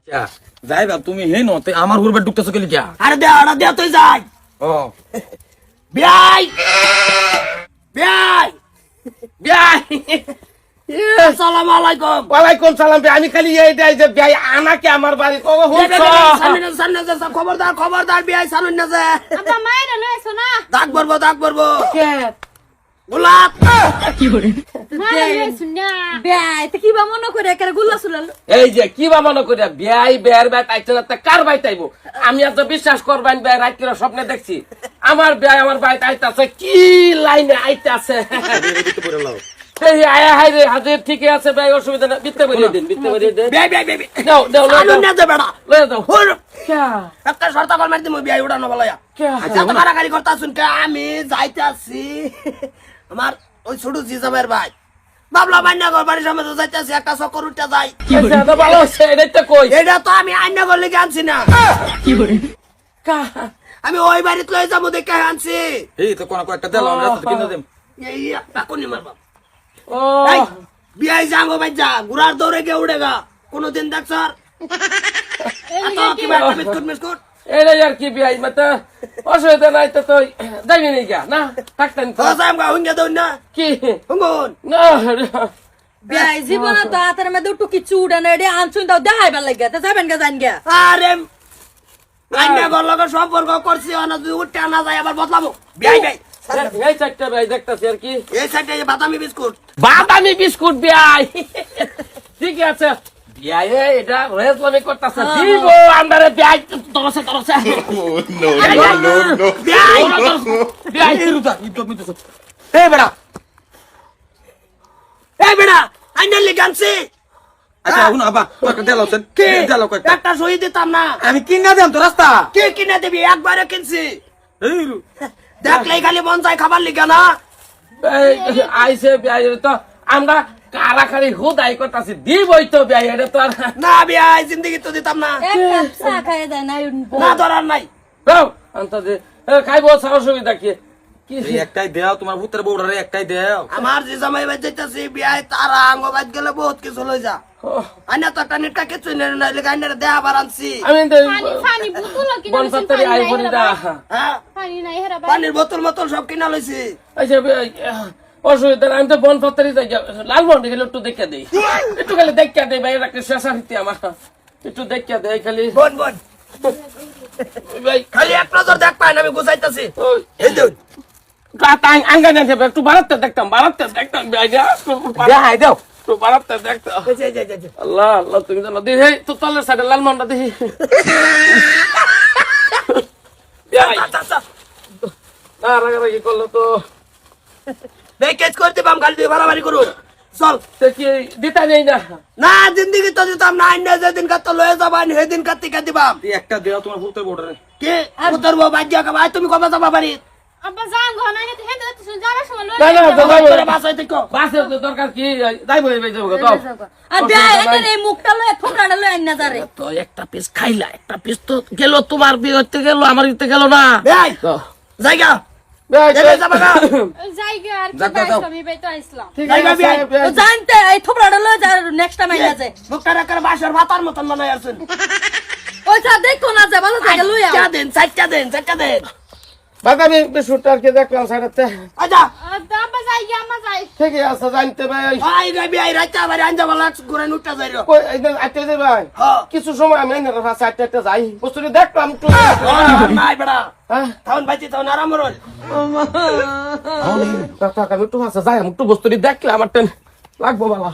আচ্ছা যাই বাপ তুমি হে নতে আমার ঘুরবে ঢুকতেছো কেলি কিয়া আরে দে তুই যাই ও বিয়াই বিয়াই বিয়াই আসসালামু আলাইকুম ওয়ালাইকুম সালাম বে আমি খালি এই দেই যে ভাই আনাকে আমার বাড়ি কো সামনে খবরদার বিয়াই সানুন না যে আব্বা মায়েরা লইছো না দাগ বলবো কে গোলাপ মায়েরা লইছো না বেয়াই তো কিবা মনে করে একেবারে গুল্লা সুলাল এই যে কি বা মনে করিয়া বিয়াই বের বাই তাইছে না তা কার বাই তাইবো আমি এত বিশ্বাস করবেন বে রাত করে স্বপ্নে দেখছি আমার বিয়াই আমার বাই তাইতাছে কি লাইনে আইতাছে এই আয়া হাই রে হাজির ঠিকই আছে ভাই অসুবিধা না বিত্তে বলিয়ে দিন বিয়াই দাও দাও সানুন না যে বেড়া লয়ে দাও হুর ক্যা একটা শর্ত কল মার দিমু বিয়াই উড়ানো বলায়া ক্যা আচ্ছা তো কারাকারি করতাছুন কে আমি যাইতাছি আমার ওই ছোট জিজামের ভাই বাবলা বাইনা ঘর বাড়ির সামনে তো যাইতাছি একটা চক্কর উঠতে যাই আচ্ছা তো ভালো হচ্ছে এটাই তো কই এটা তো আমি আইনা ঘর লেগে আনছি না কা আমি ওই বাড়িতে লয়ে যাবো দেখে আনছি এই তো কোন একটা দেল আমরা তো কিনে দেম এই একটা কোনি মারবা ও এই বিয়াই যাঙ্গো ভাই যা গুড়ার দৌড়ে গিয়ে উড়েগা কোনদিন দেখ স্যার কি বাটা বিস্কুট এটাই আর কি বিয়াই মতো অসুবিধা নাই তো তো যাইবি নি গা না থাকতেন তো সাম গা হুঙ্গে দউন না কি হুঙ্গুন না বেয়াই জীবনে তো হাতের মধ্যে একটু কিছু উড়ে না এটা আনছুন তাও দেখাইবার লাগে তা যাবেন গে জান গে আরে আইনা ঘর লগে সম্পর্ক করছি না তুই উঠতে না যায় আবার বদলাবো বিয়াই ভাই এই চারটা ভাই দেখতাছি আর কি এই সাইডে যে বাদামি বিস্কুট বাদামি বিস্কুট বিয়াই ঠিক আছে বিয়াই এটা রেজলামি করতেছে দিব আমারে বিয়াই তরসে বিয়াই বিয়াই রুদা ইদক মিতেছ এই বেড়া আইনা লেগে আনছি আচ্ছা হুন আবা কত দেলছেন কি দেল কয়টা একটা সই দিতাম না আমি কিনা দেম তো রাস্তা কে কিনে দিবি একবারে কিনছি এই দেখলেই খালি মন চাই খাবার লিখে না আইসে বিয়াই তো আমরা কারাকারি হুদাই করতেছি দিবই তো বিয়াই এটা তো আর না বিয়াই জিন্দগি তো দিতাম না এক কাপ চা খাইয়ে দেয় না না ধরার নাই দাও আনতে খাইবো অসুবিধা কি কি একটাই দেও তোমার পুত্রের বউড়ারে একটাই দেও আমার যে জামাই বাই যাইতাছি বিয়াই তারা আঙ্গ বাদ গেলে বহুত কিছু লই যা আইনা তো একটা নিটা কিছু নেই না লেগে আইনা দেয়া আবার আনছি আমি পানি বোতল কিনা বনপাত্তারি আইফোন দা হ্যাঁ পানি নাই হেরা পানির বোতল মতল সব কিনা লইছি আচ্ছা অসুবিধা আমি তো বনপাত্তারি যাই লালমন্ডি গেলে একটু দেখা দেই একটু খালি দেখা দেই ভাই একটা শেষা হইতে আমার একটু দেখা দেই খালি বোন ভাই খালি এক নজর দেখ পাই না আমি গুছাইতাছি ওই এই দেখ আঙ্গা নেন একটু বাড়াতে দেখতাম ভাই দেখাই দাও একটু বাড়াতে দেখতাম আল্লাহ আল্লাহ তুমি জানো দিই তো তলের সাইডে লালমন্ডা দিই রাগারাগি করলো তো কেস করতে পাম খালি তুই বাড়াবাড়ি করুন চল সে কি দিতা নেই না না জিন্দগি তো দিতাম না আইনা যেদিন কাত লয়ে যাবান সেদিন কার্তিকা দিবাম একটা দেওয়া তোমার পুত্রের বউটারে কে উত্তর বউ বাজ্যা ভাই তুমি কবে যাবা বাড়ি আব্বা জাঙ্গ না হেতে হেতে তো যাবার সময় লই না না তোরা বাসায় থেকে বাসে তো দরকার কি যাইবো এই যাবো তো আর বেয়াই একের এই মুখটা লয়ে থোকরাটা লয়ে আইনা যারে তো একটা পিস খাইলা একটা পিস তো গেল তোমার বিয়ে হতে গেল আমার হতে গেল না ভাই জায়গা যাবা না জায়গা আর কি যাও। বাইছ আমি বাইতো আইছিলাম ও জানতে এই থোকরাটা লয়ে যার নেক্সট টাইম আইনা যায় মুখটা রাখার বাসার ভাতার মতন মনে আসুন ওই চা দেখো না যা ভালো থাকে লইয়া চারটা দেন বাদামি বিস্কুট আর কি দেখলাম সাইডতে আচ্ছা আব্বা জায়গা আমা যাই ঠিকই আছে জানতে ভাই আই গাবি আই রাইতা আবার আঞ্জা বালা ঘুরে নুটটা যাই রে কই একদম আইতে দে ভাই হ্যাঁ কিছু সময় আমি না রাস্তা আইতে যাই বস্তুটি দেখলাম একটু নাই বড়া হ্যাঁ থাউন বাইতি থাউন আরাম রল আমি একটু যাই একটু বস্তুটি দেখলে আমার টেন লাগবো বাবা